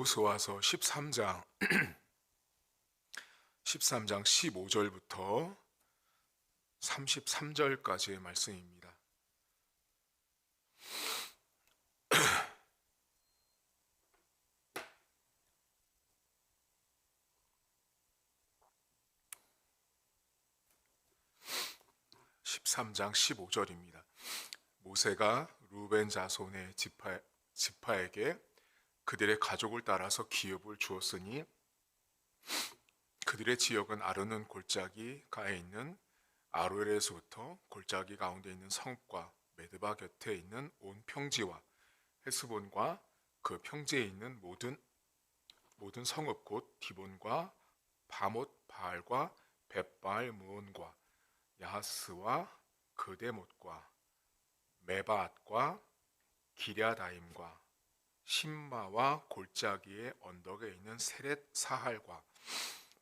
고린도후서 13장 15절부터 33절까지의 말씀입니다. (13장 15절입니다) 모세가 르우벤 자손의 지파에게 그들의 가족을 따라서 기업을 주었으니 그들의 지역은 아르논 골짜기 가에 있는 아로엘에서부터 골짜기 가운데 있는 성읍과 메드바 곁에 있는 온 평지와 헤스본과 그 평지에 있는 모든 성읍 곧 디본과 바못 바알과 벳바알 무온과 야하스와 그데못과 메바앗과 기랴다임과 신마와 골짜기의 언덕에 있는 세렛 사할과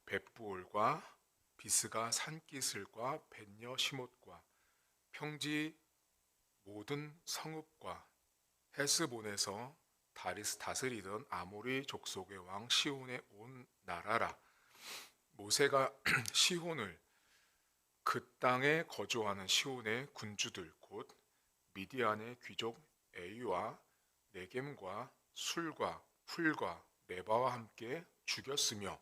벳부올과 비스가 산기슬과 벳여 시못과 평지 모든 성읍과 헤스본에서 다스리던 아모리 족속의 왕 시혼의 온 나라라. 모세가 시혼을 그 땅에 거주하는 시혼의 군주들 곧 미디안의 귀족 에이와 네겜과 술과 풀과 네바와 함께 죽였으며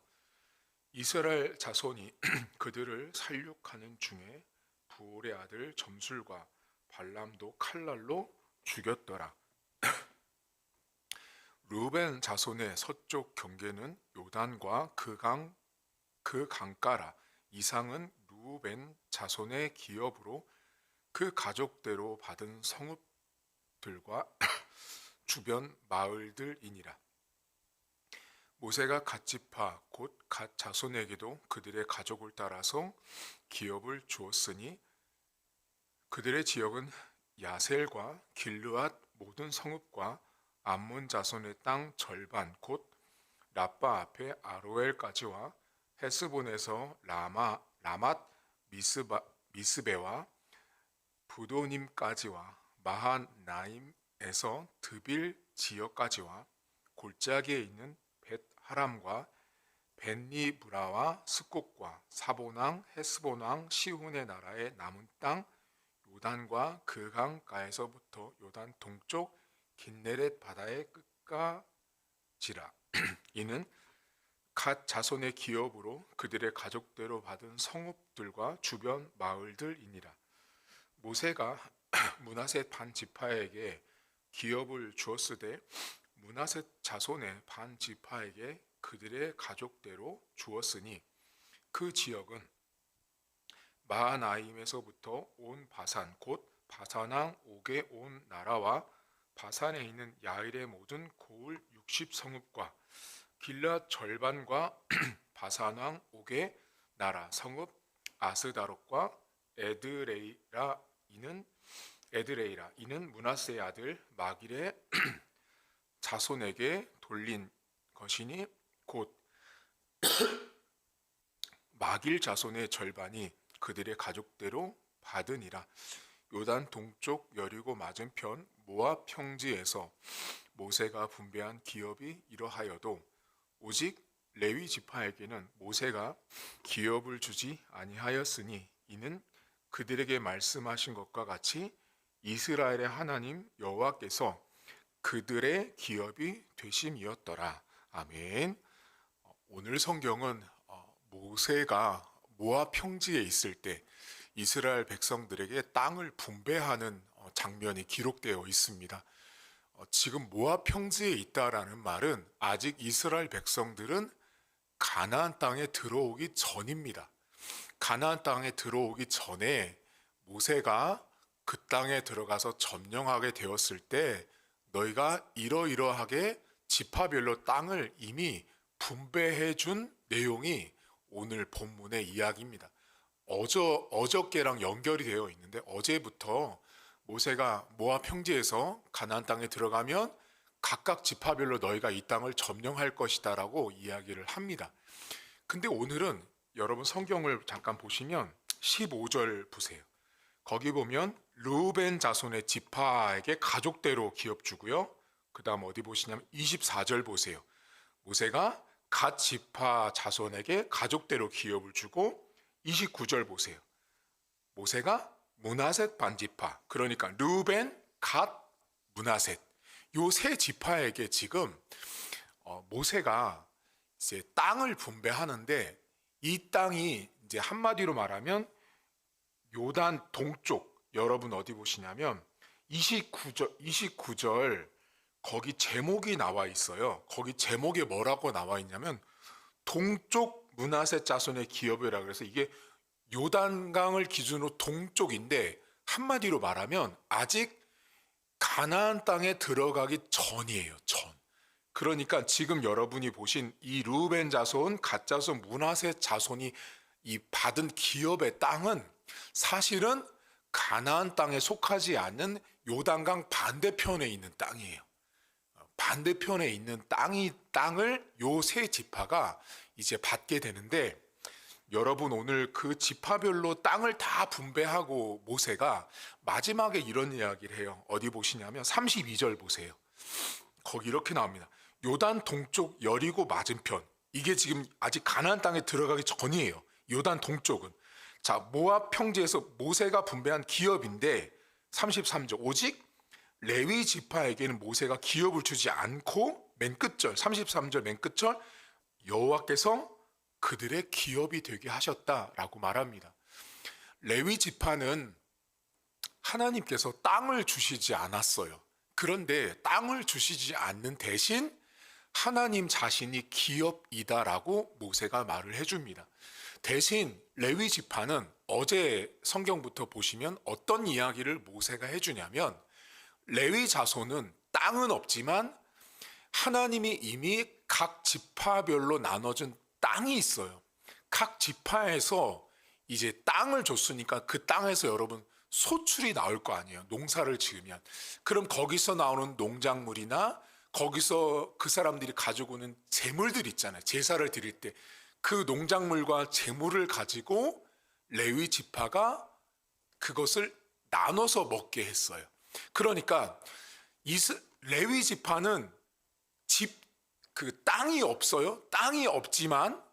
이스라엘 자손이 그들을 살육하는 중에 부올의 아들 점술과 발람도 칼날로 죽였더라. 르우벤 자손의 서쪽 경계는 요단과 그 강가라. 이상은 르우벤 자손의 기업으로 그 가족대로 받은 성읍들과 주변 마을들이니라. 모세가 갓 지파 곧 갓 자손에게도 그들의 가족을 따라서 기업을 주었으니 그들의 지역은 야셀과 길르앗 모든 성읍과 암몬 자손의 땅 절반 곧 라빠 앞에 아로엘까지와 헤스본에서 라맛 미스베와 부도님까지와 마하나임에서 드빌 지역까지와 골짜기에 있는 벳하람과 벳니브라와 스곡과 사본왕 헤스본왕 시훈의 나라의 남은 땅 요단과 그 강가에서부터 요단 동쪽 긴네렛 바다의 끝까지라. 이는 갓 자손의 기업으로 그들의 가족대로 받은 성읍들과 주변 마을들이니라. 모세가 므낫셋 반 지파에게 기업을 주었으되 므낫셋 자손의 반 지파에게 그들의 가족대로 주었으니 그 지역은 마하나임에서부터 온 바산 곧 바산왕 옥의 온 나라와 바산에 있는 야일의 모든 고을 60성읍과 길앗 절반과 바산왕 옥의 나라 성읍 아스다롯과 에드레이라. 이는 므낫세의 아들 마길의 자손에게 돌린 것이니 곧 마길 자손의 절반이 그들의 가족대로 받으니라. 요단 동쪽 여리고 맞은편 모압 평지에서 모세가 분배한 기업이 이러하여도 오직 레위 지파에게는 모세가 기업을 주지 아니하였으니 이는 그들에게 말씀하신 것과 같이 이스라엘의 하나님 여호와께서 그들의 기업이 되심이었더라. 아멘. 오늘 성경은 모세가 모압 평지에 있을 때 이스라엘 백성들에게 땅을 분배하는 장면이 기록되어 있습니다. 지금 모압 평지에 있다라는 말은 아직 이스라엘 백성들은 가나안 땅에 들어오기 전입니다. 가나안 땅에 들어오기 전에 모세가 그 땅에 들어가서 점령하게 되었을 때 너희가 이러이러하게 지파별로 땅을 이미 분배해 준 내용이 오늘 본문의 이야기입니다. 어저께랑 연결이 되어 있는데 어제부터 모세가 모압 평지에서 가나안 땅에 들어가면 각각 지파별로 너희가 이 땅을 점령할 것이다 라고 이야기를 합니다. 근데 오늘은 여러분 성경을 잠깐 보시면 15절 보세요. 거기 보면 르우벤 자손의 지파에게 가족대로 기업 주고요. 그 다음 어디 보시냐면 24절 보세요. 모세가 갓 지파 자손에게 가족대로 기업을 주고 29절 보세요. 모세가 므낫셋 반지파, 그러니까 르우벤, 갓, 므낫셋 요 세 지파에게 지금 모세가 이제 땅을 분배하는데 이 땅이 이제 한마디로 말하면 요단 동쪽, 여러분 어디 보시냐면 29절 거기 제목이 나와 있어요. 거기 제목에 뭐라고 나와 있냐면 동쪽 므낫셋 자손의 기업이라 그래서 이게 요단강을 기준으로 동쪽인데 한마디로 말하면 아직 가나안 땅에 들어가기 전이에요. 전. 그러니까 지금 여러분이 보신 이 르우벤 자손, 갓 자손, 므낫셋 자손이 이 받은 기업의 땅은 사실은 가나안 땅에 속하지 않는 요단강 반대편에 있는 땅이에요. 반대편에 있는 땅을 요 세 지파가 이제 받게 되는데, 여러분 오늘 그 지파별로 땅을 다 분배하고 모세가 마지막에 이런 이야기를 해요. 어디 보시냐면 32절 보세요. 거기 이렇게 나옵니다. 요단 동쪽 여리고 맞은편, 이게 지금 아직 가나안 땅에 들어가기 전이에요. 요단 동쪽은. 자, 모압 평지에서 모세가 분배한 기업인데 33절, 오직 레위 지파에게는 모세가 기업을 주지 않고 맨 끝절 33절 맨 끝절, 여호와께서 그들의 기업이 되게 하셨다라고 말합니다. 레위 지파는 하나님께서 땅을 주시지 않았어요. 그런데 땅을 주시지 않는 대신 하나님 자신이 기업이다라고 모세가 말을 해줍니다. 대신 레위 지파는 어제 성경부터 보시면 어떤 이야기를 모세가 해주냐면, 레위 자손은 땅은 없지만 하나님이 이미 각 지파별로 나눠준 땅이 있어요. 각 지파에서 이제 땅을 줬으니까 그 땅에서 여러분 소출이 나올 거 아니에요. 농사를 지으면. 그럼 거기서 나오는 농작물이나 거기서 그 사람들이 가지고 오는 재물들 있잖아요. 제사를 드릴 때 그 농작물과 재물을 가지고 레위 지파가 그것을 나눠서 먹게 했어요. 그러니까 레위 지파는 그 땅이 없어요. 땅이 없지만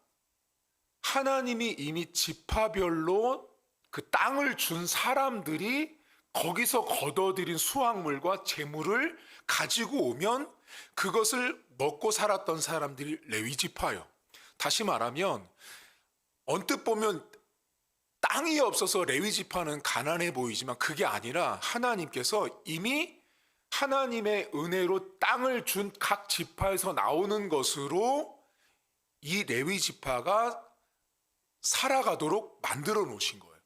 하나님이 이미 지파별로 그 땅을 준 사람들이 거기서 거둬들인 수확물과 재물을 가지고 오면 그것을 먹고 살았던 사람들이 레위 지파예요. 다시 말하면 언뜻 보면 땅이 없어서 레위 지파는 가난해 보이지만 그게 아니라 하나님께서 이미 하나님의 은혜로 땅을 준 각 지파에서 나오는 것으로 이 레위 지파가 살아가도록 만들어 놓으신 거예요.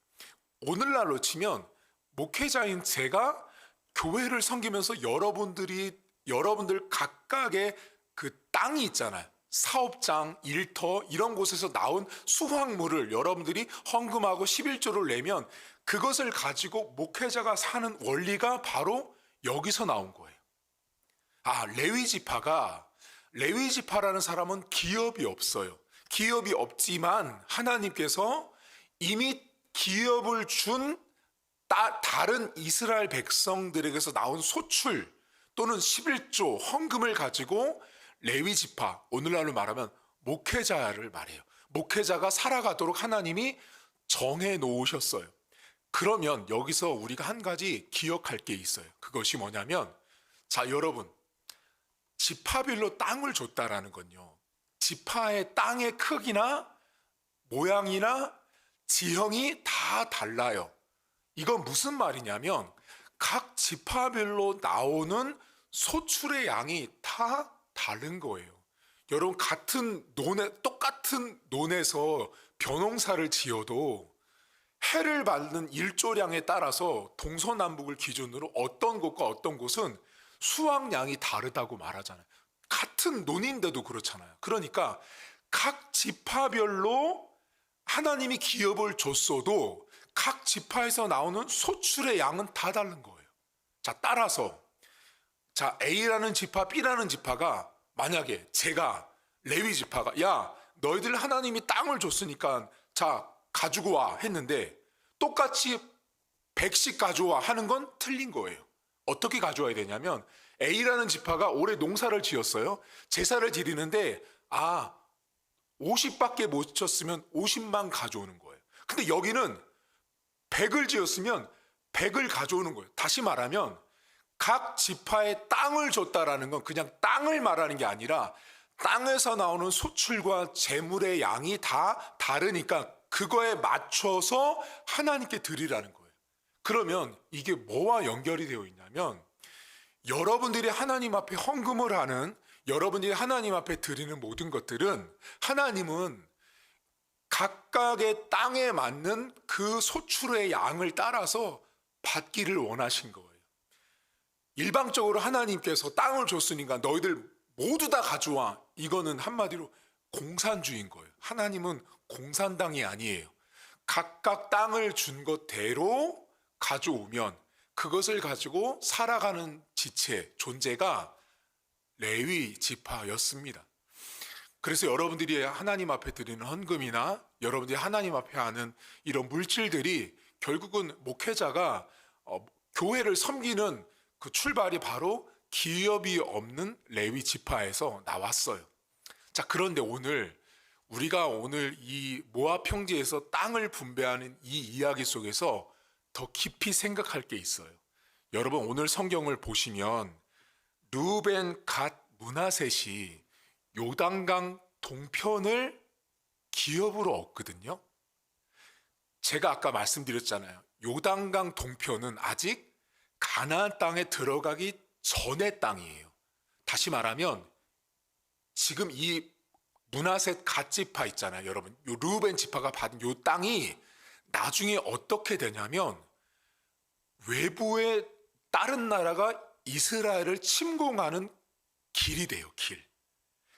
오늘날로 치면 목회자인 제가 교회를 섬기면서 여러분들 각각의 그 땅이 있잖아요. 사업장, 일터 이런 곳에서 나온 수확물을 여러분들이 헌금하고 11조를 내면 그것을 가지고 목회자가 사는 원리가 바로 여기서 나온 거예요. 레위 지파라는 사람은 기업이 없어요. 기업이 없지만 하나님께서 이미 기업을 준 다른 이스라엘 백성들에게서 나온 소출 또는 11조 헌금을 가지고 레위 지파, 오늘날로 말하면 목회자를 말해요. 목회자가 살아가도록 하나님이 정해 놓으셨어요. 그러면 여기서 우리가 한 가지 기억할 게 있어요. 그것이 뭐냐면, 자, 여러분, 지파별로 땅을 줬다라는 건요, 지파의 땅의 크기나 모양이나 지형이 다 달라요. 이건 무슨 말이냐면 각 지파별로 나오는 소출의 양이 다 다른 거예요. 여러분, 똑같은 논에서 벼농사를 지어도 해를 받는 일조량에 따라서 동서남북을 기준으로 어떤 곳과 어떤 곳은 수확량이 다르다고 말하잖아요. 같은 논인데도 그렇잖아요. 그러니까 각 지파별로 하나님이 기업을 줬어도 각 지파에서 나오는 소출의 양은 다 다른 거예요. 자, 따라서 A라는 지파, B라는 지파가 만약에 제가 레위 지파가 야, 너희들 하나님이 땅을 줬으니까 자, 가지고 와 했는데 똑같이 100씩 가져와 하는 건 틀린 거예요. 어떻게 가져와야 되냐면 A라는 지파가 올해 농사를 지었어요. 제사를 드리는데 아, 50밖에 못 쳤으면 50만 가져오는 거예요. 근데 여기는 100을 지었으면 100을 가져오는 거예요. 다시 말하면 각 지파에 땅을 줬다라는 건 그냥 땅을 말하는 게 아니라 땅에서 나오는 소출과 재물의 양이 다 다르니까 그거에 맞춰서 하나님께 드리라는 거예요. 그러면 이게 뭐와 연결이 되어 있냐면 여러분들이 하나님 앞에 헌금을 하는, 여러분들이 하나님 앞에 드리는 모든 것들은 하나님은 각각의 땅에 맞는 그 소출의 양을 따라서 받기를 원하신 거예요. 일방적으로 하나님께서 땅을 줬으니까 너희들 모두 다 가져와. 이거는 한마디로 공산주의인 거예요. 하나님은 공산당이 아니에요. 각각 땅을 준 것대로 가져오면 그것을 가지고 살아가는 지체, 존재가 레위 지파였습니다. 그래서 여러분들이 하나님 앞에 드리는 헌금이나 여러분들이 하나님 앞에 하는 이런 물질들이 결국은 목회자가 교회를 섬기는 그 출발이 바로 기업이 없는 레위 지파에서 나왔어요. 자, 그런데 우리가 오늘 이 모압 평지에서 땅을 분배하는 이 이야기 속에서 더 깊이 생각할 게 있어요. 여러분, 오늘 성경을 보시면 르우벤, 갓, 므낫셋이 요단강 동편을 기업으로 얻거든요. 제가 아까 말씀드렸잖아요. 요단강 동편은 아직 가나안 땅에 들어가기 전의 땅이에요. 다시 말하면 지금 이 므낫셋 갓 지파 있잖아요. 여러분, 요 르우벤 지파가 받은 요 땅이 나중에 어떻게 되냐면 외부의 다른 나라가 이스라엘을 침공하는 길이 돼요. 길.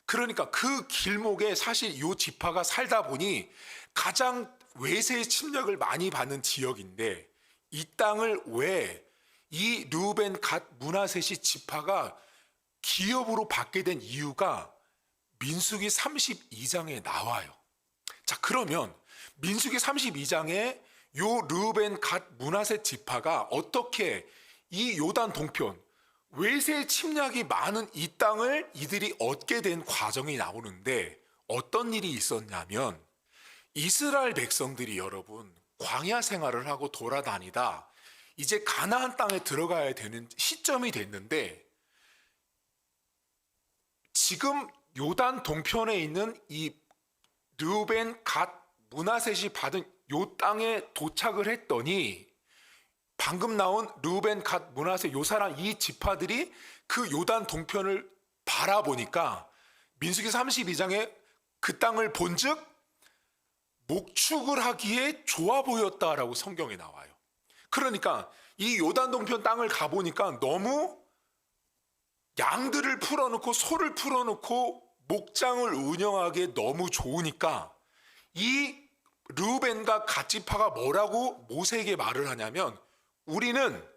그러니까 그 길목에 사실 이 지파가 살다 보니 가장 외세의 침략을 많이 받는 지역인데 이 땅을 왜 이 르우벤 갓 므낫셋이 지파가 기업으로 받게 된 이유가 민수기 32장에 나와요. 자, 그러면 민수기 32장에 요 르우벤 갓 므낫셋 지파가 어떻게 이 요단 동편 외세 침략이 많은 이 땅을 이들이 얻게 된 과정이 나오는데 어떤 일이 있었냐면 이스라엘 백성들이 여러분 광야 생활을 하고 돌아다니다 이제 가나안 땅에 들어가야 되는 시점이 됐는데 지금 요단 동편에 있는 이 르우벤 갓 므낫셋이 받은 요 땅에 도착을 했더니 방금 나온 르우벤 갓 므낫셋 요 사람 이 지파들이 그 요단 동편을 바라보니까 민수기 32장에 그 땅을 본즉 목축을 하기에 좋아 보였다라고 성경에 나와요. 그러니까 이 요단 동편 땅을 가보니까 너무 양들을 풀어놓고 소를 풀어놓고 목장을 운영하기에 너무 좋으니까 이 르우벤과 갓 지파가 뭐라고 모세에게 말을 하냐면 우리는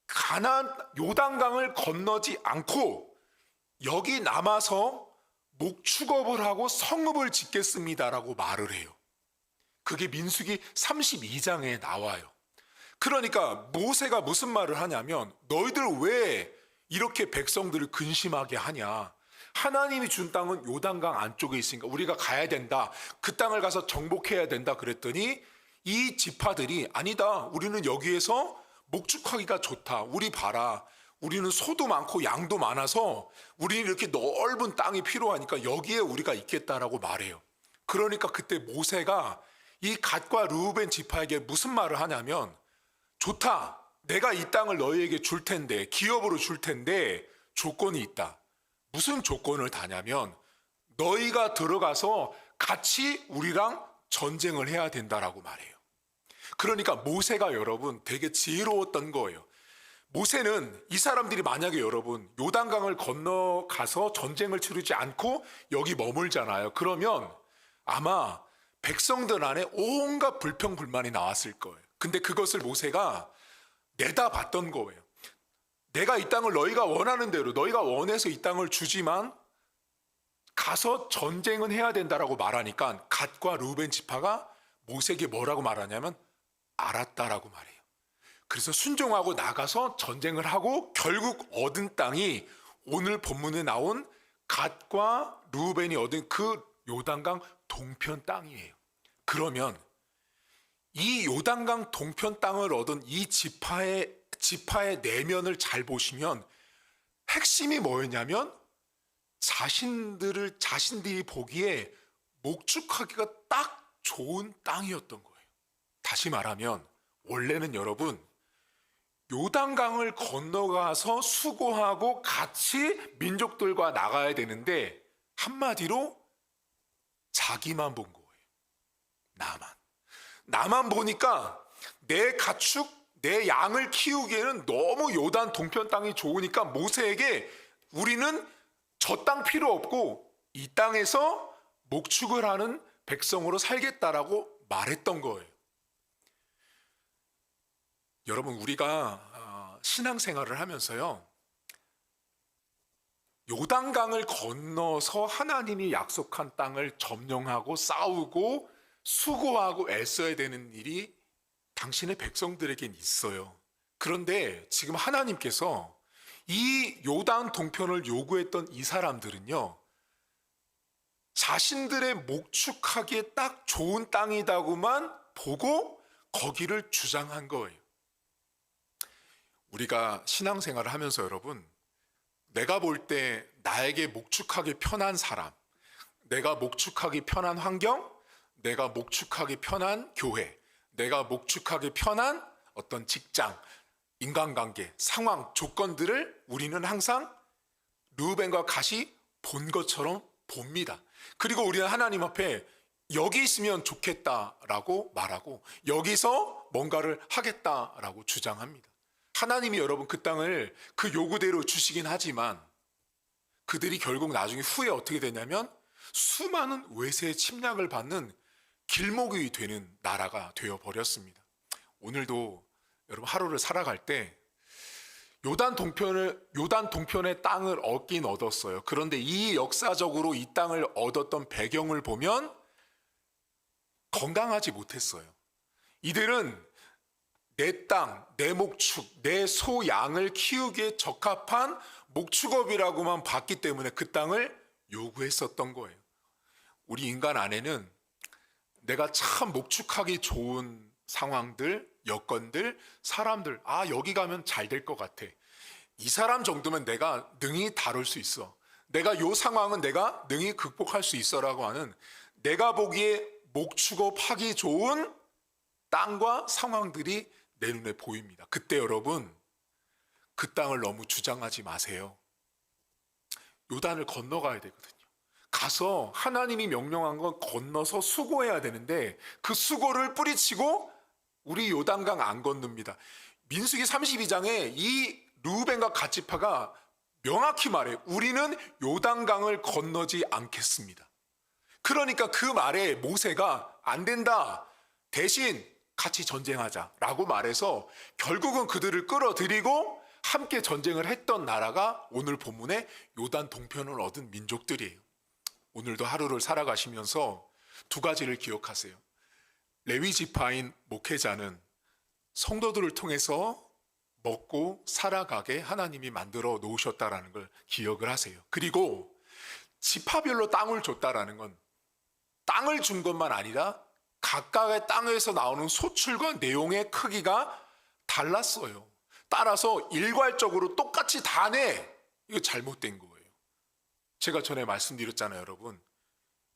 가나안 요단강을 건너지 않고 여기 남아서 목축업을 하고 성읍을 짓겠습니다라고 말을 해요. 그게 민수기 32장에 나와요. 그러니까 모세가 무슨 말을 하냐면 너희들 왜 이렇게 백성들을 근심하게 하냐. 하나님이 준 땅은 요단강 안쪽에 있으니까 우리가 가야 된다. 그 땅을 가서 정복해야 된다 그랬더니 이 지파들이 아니다. 우리는 여기에서 목축하기가 좋다. 우리 봐라. 우리는 소도 많고 양도 많아서 우리는 이렇게 넓은 땅이 필요하니까 여기에 우리가 있겠다라고 말해요. 그러니까 그때 모세가 이 갓과 르우벤 지파에게 무슨 말을 하냐면 좋다. 내가 이 땅을 너희에게 줄 텐데 기업으로 줄 텐데 조건이 있다. 무슨 조건을 다냐면 너희가 들어가서 같이 우리랑 전쟁을 해야 된다라고 말해요. 그러니까 모세가 여러분 되게 지혜로웠던 거예요. 모세는 이 사람들이 만약에 여러분 요단강을 건너가서 전쟁을 치르지 않고 여기 머물잖아요. 그러면 아마 백성들 안에 온갖 불평불만이 나왔을 거예요. 근데 그것을 모세가 내다봤던 거예요. 내가 이 땅을 너희가 원하는 대로 너희가 원해서 이 땅을 주지만 가서 전쟁은 해야 된다라고 말하니까 갓과 르우벤 지파가 모세에게 뭐라고 말하냐면 알았다라고 말해요. 그래서 순종하고 나가서 전쟁을 하고 결국 얻은 땅이 오늘 본문에 나온 갓과 르우벤이 얻은 그 요단강 동편 땅이에요. 그러면 이 요단강 동편 땅을 얻은 이 지파의 내면을 잘 보시면 핵심이 뭐였냐면 자신들이 보기에 목축하기가 딱 좋은 땅이었던 거예요. 다시 말하면 원래는 여러분 요단강을 건너가서 수고하고 같이 민족들과 나가야 되는데 한마디로 자기만 본 거예요. 나만 보니까 내 가축, 내 양을 키우기에는 너무 요단 동편 땅이 좋으니까 모세에게 우리는 저 땅 필요 없고 이 땅에서 목축을 하는 백성으로 살겠다라고 말했던 거예요. 여러분 우리가 신앙생활을 하면서요 요단강을 건너서 하나님이 약속한 땅을 점령하고 싸우고 수고하고 애써야 되는 일이 당신의 백성들에겐 있어요. 그런데 지금 하나님께서 이 요단 동편을 요구했던 이 사람들은요 자신들의 목축하기에 딱 좋은 땅이다고만 보고 거기를 주장한 거예요. 우리가 신앙생활을 하면서 여러분 내가 볼 때 나에게 목축하기 편한 사람, 내가 목축하기 편한 환경, 내가 목축하기 편한 교회, 내가 목축하기 편한 어떤 직장, 인간관계, 상황, 조건들을 우리는 항상 르우벤과 갓이 본 것처럼 봅니다. 그리고 우리는 하나님 앞에 여기 있으면 좋겠다라고 말하고 여기서 뭔가를 하겠다라고 주장합니다. 하나님이 여러분 그 땅을 그 요구대로 주시긴 하지만 그들이 결국 나중에 후에 어떻게 되냐면 수많은 외세의 침략을 받는 길목이 되는 나라가 되어버렸습니다. 오늘도 여러분 하루를 살아갈 때 요단 동편의 땅을 얻긴 얻었어요. 그런데 이 역사적으로 이 땅을 얻었던 배경을 보면 건강하지 못했어요. 이들은 내 땅, 내 목축, 내 소, 양을 키우기에 적합한 목축업이라고만 봤기 때문에 그 땅을 요구했었던 거예요. 우리 인간 안에는 내가 참 목축하기 좋은 상황들, 여건들, 사람들, 여기 가면 잘 될 것 같아. 이 사람 정도면 내가 능히 다룰 수 있어. 내가 요 상황은 내가 능히 극복할 수 있어라고 하는 내가 보기에 목축업하기 좋은 땅과 상황들이 내 눈에 보입니다. 그때 여러분 그 땅을 너무 주장하지 마세요. 요단을 건너가야 되거든요. 가서 하나님이 명령한 건 건너서 수고해야 되는데 그 수고를 뿌리치고 우리 요단강 안 건넙니다. 민수기 32장에 이 르우벤과 갓 지파가 명확히 말해요. 우리는 요단강을 건너지 않겠습니다. 그러니까 그 말에 모세가 안 된다. 대신 같이 전쟁하자라고 말해서 결국은 그들을 끌어들이고 함께 전쟁을 했던 나라가 오늘 본문의 요단 동편을 얻은 민족들이에요. 오늘도 하루를 살아가시면서 두 가지를 기억하세요. 레위 지파인 목회자는 성도들을 통해서 먹고 살아가게 하나님이 만들어 놓으셨다라는 걸 기억을 하세요. 그리고 지파별로 땅을 줬다라는 건 땅을 준 것만 아니라 각각의 땅에서 나오는 소출과 내용의 크기가 달랐어요. 따라서 일괄적으로 똑같이 다 내. 이거 잘못된 거예요. 제가 전에 말씀드렸잖아요, 여러분.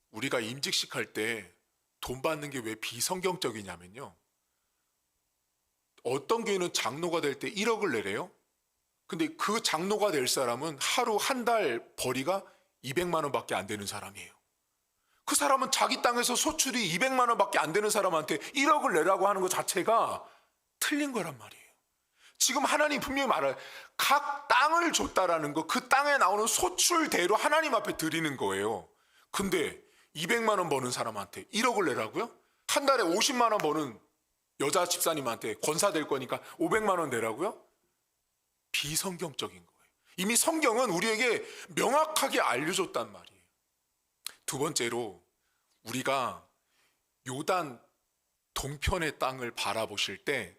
우리가 임직식 할 때 돈 받는 게 왜 비성경적이냐면요. 어떤 교회는 장로가 될 때 1억을 내래요. 근데 그 장로가 될 사람은 하루 한 달 벌이가 200만 원밖에 안 되는 사람이에요. 그 사람은 자기 땅에서 소출이 200만 원밖에 안 되는 사람한테 1억을 내라고 하는 것 자체가 틀린 거란 말이에요. 지금 하나님 분명히 말해요. 각 땅을 줬다라는 거, 그 땅에 나오는 소출대로 하나님 앞에 드리는 거예요. 근데 200만 원 버는 사람한테 1억을 내라고요? 한 달에 50만 원 버는 여자 집사님한테 권사 될 거니까 500만 원 내라고요? 비성경적인 거예요. 이미 성경은 우리에게 명확하게 알려줬단 말이에요. 두 번째로 우리가 요단 동편의 땅을 바라보실 때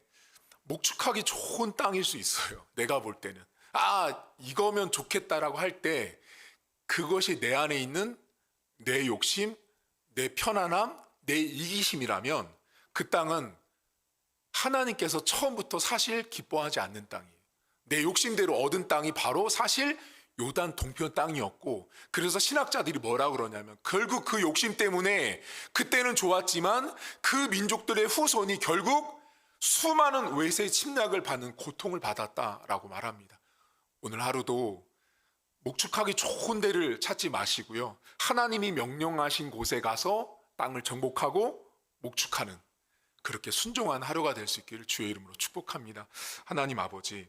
목축하기 좋은 땅일 수 있어요. 내가 볼 때는 이거면 좋겠다라고 할 때 그것이 내 안에 있는 내 욕심, 내 편안함, 내 이기심이라면 그 땅은 하나님께서 처음부터 사실 기뻐하지 않는 땅이에요. 내 욕심대로 얻은 땅이 바로 사실 요단 동편 땅이었고, 그래서 신학자들이 뭐라 그러냐면 결국 그 욕심 때문에 그때는 좋았지만 그 민족들의 후손이 결국 수많은 외세 침략을 받는 고통을 받았다라고 말합니다. 오늘 하루도 목축하기 좋은 데를 찾지 마시고요, 하나님이 명령하신 곳에 가서 땅을 정복하고 목축하는 그렇게 순종한 하루가 될 수 있기를 주의 이름으로 축복합니다. 하나님 아버지,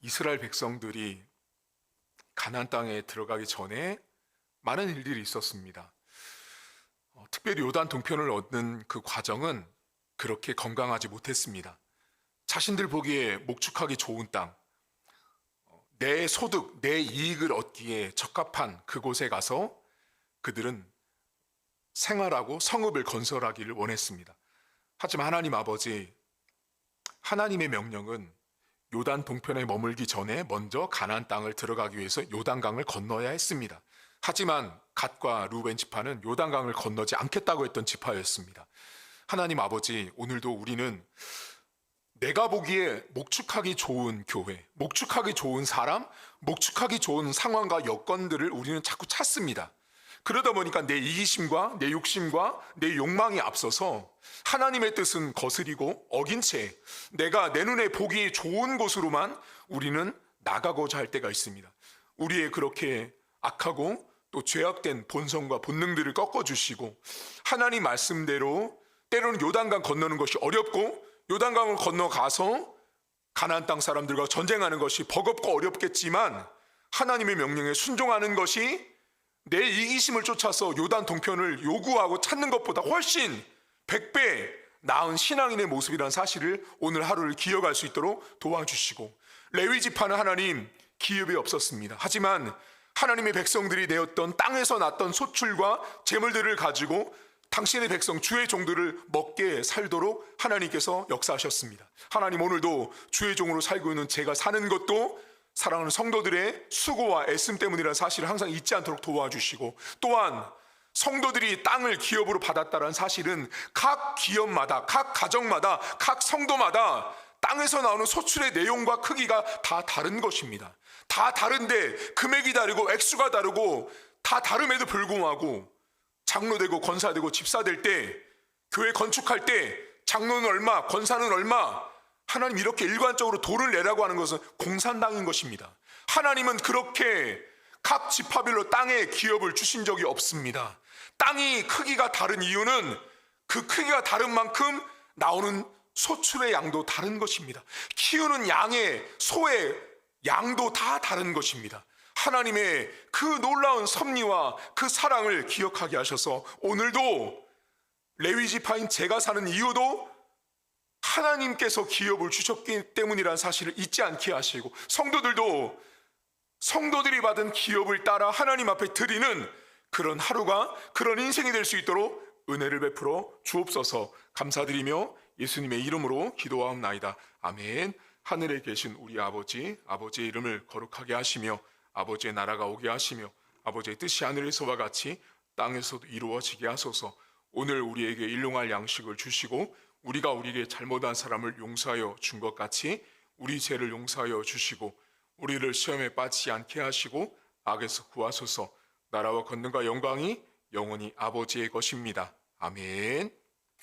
이스라엘 백성들이 가나안 땅에 들어가기 전에 많은 일들이 있었습니다. 특별히 요단 동편을 얻는 그 과정은 그렇게 건강하지 못했습니다. 자신들 보기에 목축하기 좋은 땅, 내 소득, 내 이익을 얻기에 적합한 그곳에 가서 그들은 생활하고 성읍을 건설하기를 원했습니다. 하지만 하나님 아버지, 하나님의 명령은 요단 동편에 머물기 전에 먼저 가나안 땅을 들어가기 위해서 요단강을 건너야 했습니다. 하지만 갓과 루벤 지파는 요단강을 건너지 않겠다고 했던 지파였습니다. 하나님 아버지, 오늘도 우리는 내가 보기에 목축하기 좋은 교회, 목축하기 좋은 사람, 목축하기 좋은 상황과 여건들을 우리는 자꾸 찾습니다. 그러다 보니까 내 이기심과 내 욕심과 내 욕망이 앞서서 하나님의 뜻은 거스리고 어긴 채 내가 내 눈에 보기 좋은 곳으로만 우리는 나가고자 할 때가 있습니다. 우리의 그렇게 악하고 또 죄악된 본성과 본능들을 꺾어주시고, 하나님 말씀대로 때로는 요단강 건너는 것이 어렵고 요단강을 건너가서 가나안 땅 사람들과 전쟁하는 것이 버겁고 어렵겠지만 하나님의 명령에 순종하는 것이 내 이기심을 쫓아서 요단 동편을 요구하고 찾는 것보다 훨씬 100배 나은 신앙인의 모습이라는 사실을 오늘 하루를 기억할 수 있도록 도와주시고, 레위 지파는 하나님 기업이 없었습니다. 하지만 하나님의 백성들이 내었던 땅에서 났던 소출과 재물들을 가지고 당신의 백성 주의 종들을 먹게 살도록 하나님께서 역사하셨습니다. 하나님, 오늘도 주의 종으로 살고 있는 제가 사는 것도 사랑하는 성도들의 수고와 애씀 때문이라는 사실을 항상 잊지 않도록 도와주시고, 또한 성도들이 땅을 기업으로 받았다는 사실은 각 기업마다, 각 가정마다, 각 성도마다 땅에서 나오는 소출의 내용과 크기가 다 다른 것입니다. 다 다른데 금액이 다르고 액수가 다르고 다 다름에도 불구하고 장로되고 권사되고 집사될 때, 교회 건축할 때 장로는 얼마, 권사는 얼마, 하나님 이렇게 일관적으로 도를 내라고 하는 것은 공산당인 것입니다. 하나님은 그렇게 각 지파별로 땅에 기업을 주신 적이 없습니다. 땅이 크기가 다른 이유는 그 크기가 다른 만큼 나오는 소출의 양도 다른 것입니다. 키우는 양의, 소의 양도 다 다른 것입니다. 하나님의 그 놀라운 섭리와 그 사랑을 기억하게 하셔서 오늘도 레위 지파인 제가 사는 이유도 하나님께서 기업을 주셨기 때문이라는 사실을 잊지 않게 하시고, 성도들도 성도들이 받은 기업을 따라 하나님 앞에 드리는 그런 하루가, 그런 인생이 될 수 있도록 은혜를 베풀어 주옵소서. 감사드리며 예수님의 이름으로 기도하옵나이다. 아멘. 하늘에 계신 우리 아버지, 아버지의 이름을 거룩하게 하시며 아버지의 나라가 오게 하시며 아버지의 뜻이 하늘에서와 같이 땅에서도 이루어지게 하소서. 오늘 우리에게 일용할 양식을 주시고 우리가 우리에게 잘못한 사람을 용서하여 준 것 같이 우리 죄를 용서하여 주시고 우리를 시험에 빠지지 않게 하시고 악에서 구하소서. 나라와 권능과 영광이 영원히 아버지의 것입니다. 아멘.